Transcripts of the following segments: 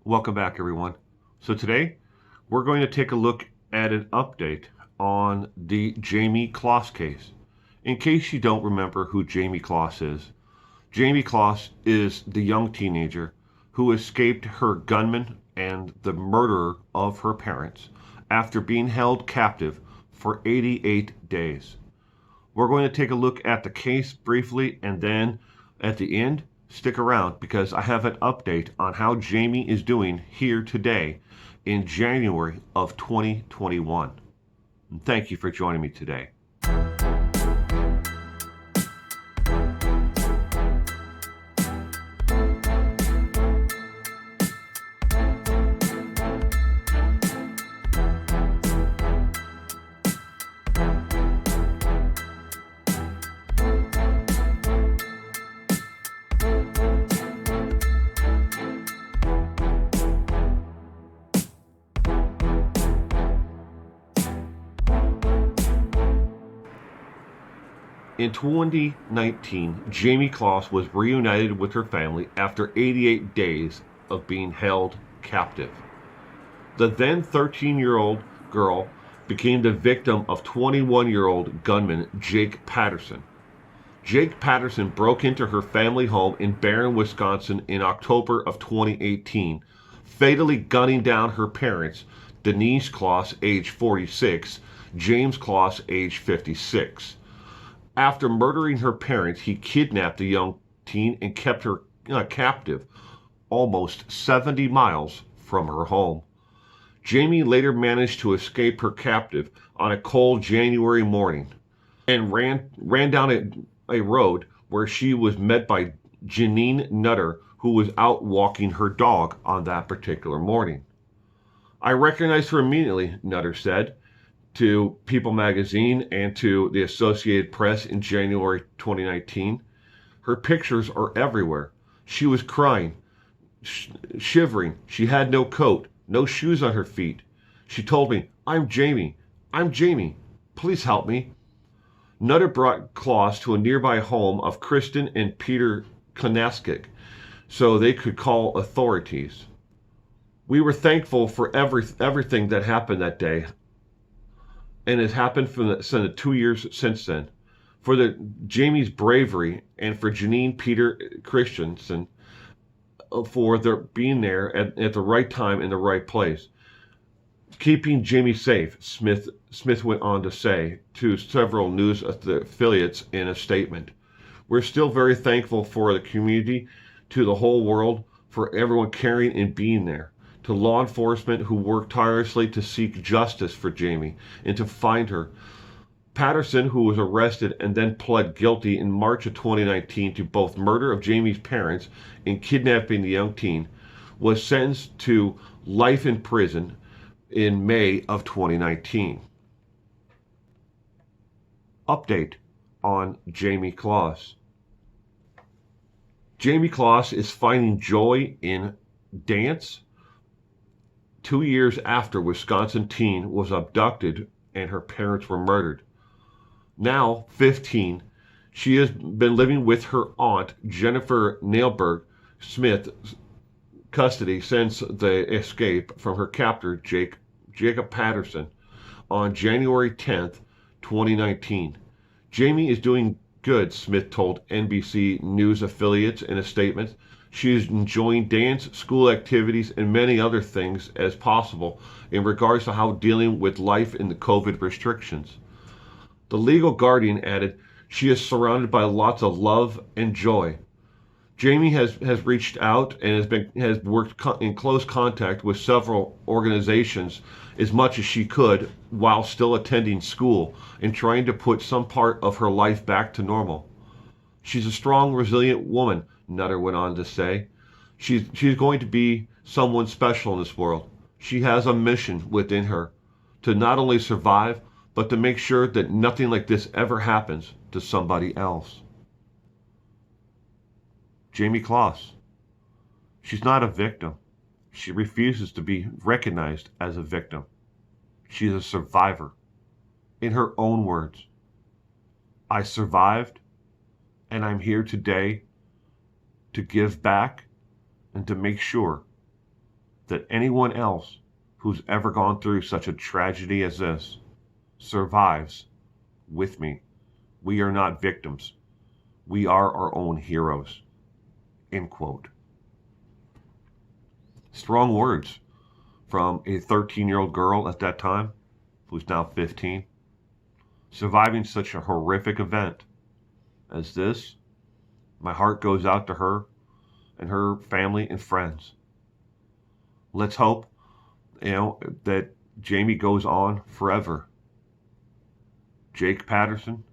Welcome back, everyone. So today we're going to take a look at an update on the Jayme Closs case. In case you don't remember who Jayme Closs is, Jayme Closs is the young teenager who escaped her gunman and the murderer of her parents after being held captive for 88 days. We're going to take a look at the case briefly, and then at the end, stick around because I have an update on how Jayme is doing here today in January of 2021. And thank you for joining me today. In 2019, Jayme Closs was reunited with her family after 88 days of being held captive. The then 13-year-old girl became the victim of 21-year-old gunman Jake Patterson. Jake Patterson broke into her family home in Barron, Wisconsin in October of 2018, fatally gunning down her parents, Denise Closs, age 46, James Closs, age 56. After murdering her parents, he kidnapped the young teen and kept her captive almost 70 miles from her home. Jayme later managed to escape her captive on a cold January morning and ran down a road where she was met by Jeanne Nutter, who was out walking her dog on that particular morning. "I recognized her immediately," Nutter said to People magazine and to the Associated Press in January 2019. "Her pictures are everywhere. She was crying, shivering. She had no coat, no shoes on her feet. She told me, 'I'm Jayme. I'm Jayme. Please help me.'" Nutter brought Closs to a nearby home of Kristen and Peter Konaskic so they could call authorities. "We were thankful for everything that happened that day, and has happened for the 2 years since then. For Jayme's bravery and for Janine Peter Christensen for their being there at the right time in the right place. Keeping Jayme safe," Smith went on to say to several news affiliates in a statement. "We're still very thankful for the community, to the whole world, for everyone caring and being there. To law enforcement who worked tirelessly to seek justice for Jayme and to find her. Patterson, who was arrested and then pled guilty in March of 2019 to both murder of Jayme's parents and kidnapping the young teen, was sentenced to life in prison in May of 2019. Update on Jayme Closs. Jayme Closs is finding joy in dance 2 years after Wisconsin teen was abducted and her parents were murdered. Now 15, she has been living with her aunt, Jennifer Nailberg Smith, custody since the escape from her captor, Jacob Patterson, on January 10th, 2019. Jayme is doing good, Smith told NBC News affiliates in a statement. She is enjoying dance, school activities, and many other things as possible in regards to how dealing with life in the COVID restrictions. The legal guardian added, "She is surrounded by lots of love and joy." Jayme has reached out and has worked in close contact with several organizations as much as she could while still attending school and trying to put some part of her life back to normal. "She's a strong, resilient woman," Nutter went on to say. She's going to be someone special in this world. She has a mission within her to not only survive, but to make sure that nothing like this ever happens to somebody else." Jayme Closs. She's not a victim. She refuses to be recognized as a victim. She's a survivor. In her own words, "I survived, and I'm here today to give back and to make sure that anyone else who's ever gone through such a tragedy as this survives with me. We are not victims. We are our own heroes. End quote. Strong words from a 13-year-old girl at that time, who's now 15, surviving such a horrific event as this. My heart goes out to her and her family and friends. Let's hope, that Jayme goes on forever. Jacob Patterson,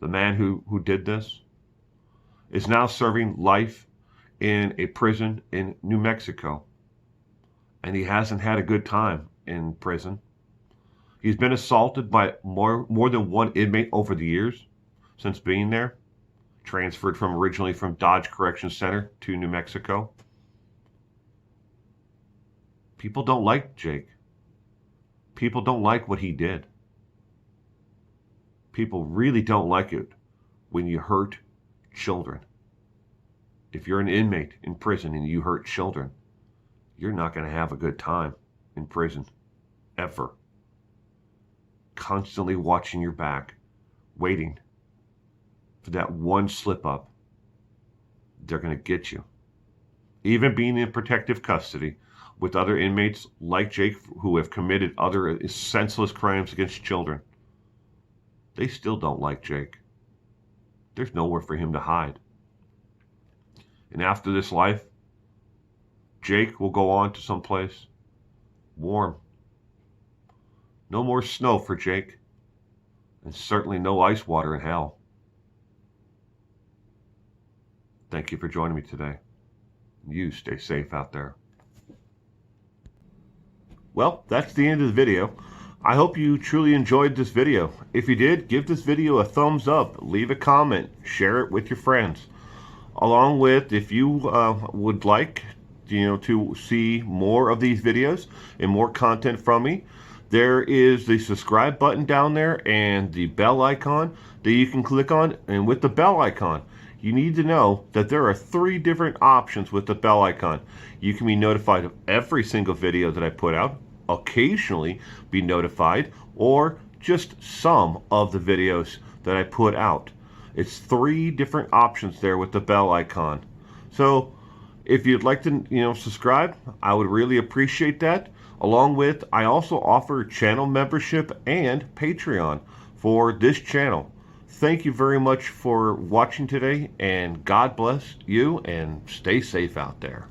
the man who did this, is now serving life in a prison in New Mexico. And he hasn't had a good time in prison. He's been assaulted by more than one inmate over the years since being there. Transferred originally from Dodge Correction Center to New Mexico. People don't like Jake. People don't like what he did. People really don't like it when you hurt children. If you're an inmate in prison and you hurt children, you're not going to have a good time in prison, ever. Constantly watching your back, waiting for that one slip up. They're going to get you. Even being in protective custody with other inmates like Jake who have committed other senseless crimes against children, they still don't like Jake. There's nowhere for him to hide. And after this life, Jake will go on to someplace warm. No more snow for Jake, and certainly no ice water in hell. Thank you for joining me today. You stay safe out there. Well, that's the end of the video. I hope you truly enjoyed this video. If you did, give this video a thumbs up, leave a comment, share it with your friends. Along with, if you would like to see more of these videos and more content from me, there is the subscribe button down there and the bell icon that you can click on. And with the bell icon, you need to know that there are 3 different options with the bell icon. You can be notified of every single video that I put out, occasionally be notified, or just some of the videos that I put out. It's 3 different options there with the bell icon. So if you'd like to subscribe, I would really appreciate that. Along with, I also offer channel membership and Patreon for this channel. Thank you very much for watching today, and God bless you, and stay safe out there.